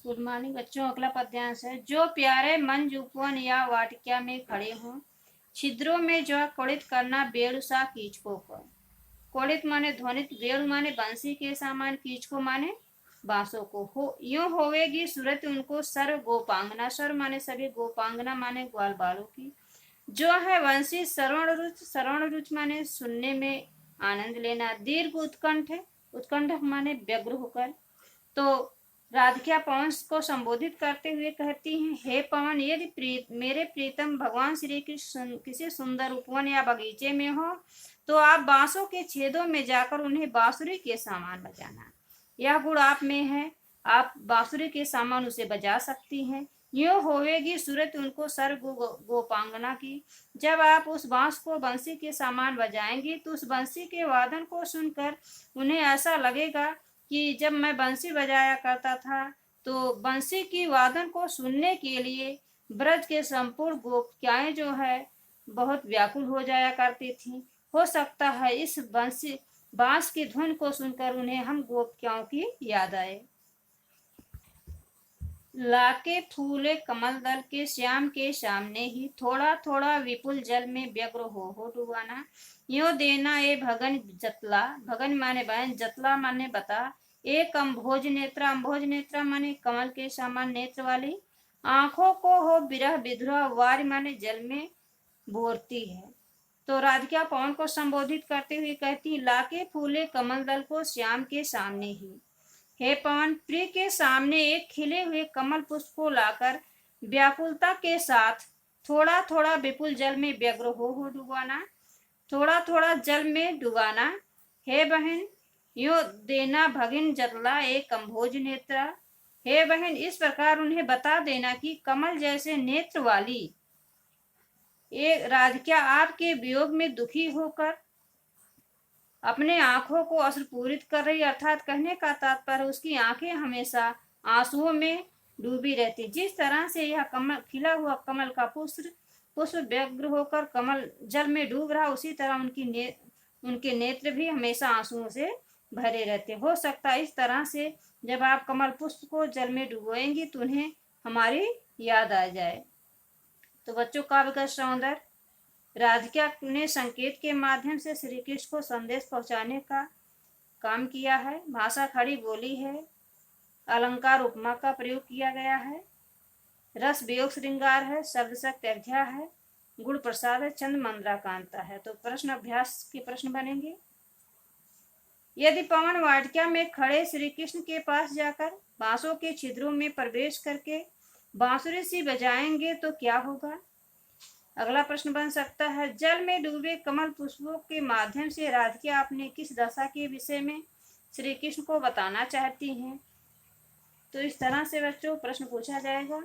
Good morning बच्चों। अगला पद्यांश है। जो प्यारे मंज उपवन या वाटिका में खड़े हों, छिद्रों में जो कोड़ित करना बेड़ुसा कीचकों को। कोड़ित माने ध्वनित, बेड़ु माने बंसी के सामान, कीचको माने बांसों को। हो यूं होवेगी सूरत उनको सर्व गोपांगना। सर्व माने सभी, गोपांगना माने ग्वाल बालों की। जो है वंशी श्रवण रुच, श्रवण रुच माने सुनने में आनंद लेना। दीर्घ उत्कंठ, उत्कंठ माने व्यग्र होकर। तो राधिका पवन को संबोधित करते हुए कहती हैं, हे पवन, यदि मेरे प्रीतम भगवान श्री कृष्ण किसी सुंदर उपवन या बगीचे में हो तो आप बांसों के छेदों में जाकर उन्हें बांसुरी के सामान बजाना। यह गुण आप में है, आप बांसुरी के सामान उसे बजा सकती हैं। यूं होवेगी सूरत उनको सर्व गोपांगना की। जब आप उस बांस को बंसी के सामान बजाएंगी तो उस बंसी के वादन को सुनकर उन्हें ऐसा लगेगा कि जब मैं बंसी बजाया करता था तो बंसी की वादन को सुनने के लिए ब्रज के संपूर्ण गोपिकाएं जो है बहुत व्याकुल हो जाया करती थी। हो सकता है इस बांस की धुन को सुनकर उन्हें हम गोपिकाओं की याद आए। लाके फूले कमल दल के श्याम के सामने ही, थोड़ा थोड़ा विपुल जल में व्यग्र हो डुबाना। यो देना ए भगन जतला, भगन माने बहन, जतला माने बता। एक अम्भोज नेत्रा, अम्भोज नेत्रा माने कमल के समान नेत्र वाली। आंखों को हो बिरह बिधुरा, वार माने जल में बोरती है। तो राधिका पवन को संबोधित करते हुए कहती, लाके फूले कमल दल को श्याम के सामने ही। हे पवन, प्रिय के सामने एक खिले हुए कमल पुष्प को लाकर व्याकुलता के साथ थोड़ा थोड़ा विपुल जल में व्यग्र हो डुबाना, थोड़ा थोड़ा जल में डुबाना। हे बहन, यो देना भगिन जतला एक अम्भोज नेत्रा। हे बहन, इस प्रकार उन्हें बता देना कि कमल जैसे नेत्र वाली एक राधिका आपके वियोग में दुखी होकर अपने आंखों को अश्रुपूरित कर रही, अर्थात कहने का तात्पर्य उसकी आंखें हमेशा आंसुओं में डूबी रहती। जिस तरह से यह कमल, खिला हुआ कमल का पुष्प व्यग्र होकर कमल जल में डूब रहा, उसी तरह उनके नेत्र भी हमेशा आंसुओं से भरे रहते। हो सकता है इस तरह से जब आप कमल पुष्प को जल में डुबोएंगी तो उन्हें हमारी याद आ जाए। तो बच्चों, काव्य का सौंदर्य, राधिका ने संकेत के माध्यम से श्री कृष्ण को संदेश पहुंचाने का काम किया है। भाषा खड़ी बोली है, अलंकार उपमा का प्रयोग किया गया है, रस वियोग श्रृंगार है, शब्द सत्याध्या है, गुण प्रसाद है, चंद मंद्रा कांता है। तो प्रश्न अभ्यास के प्रश्न बनेंगे। यदि पवन वाटिका में खड़े श्री कृष्ण के पास जाकर बांसों के छिद्रों में प्रवेश करके बांसुरी सी बजाएंगे तो क्या होगा। अगला प्रश्न बन सकता है, जल में डूबे कमल पुष्पों के माध्यम से राधिका अपने किस दशा के विषय में श्री कृष्ण को बताना चाहती हैं। तो इस तरह से बच्चों प्रश्न पूछा जाएगा।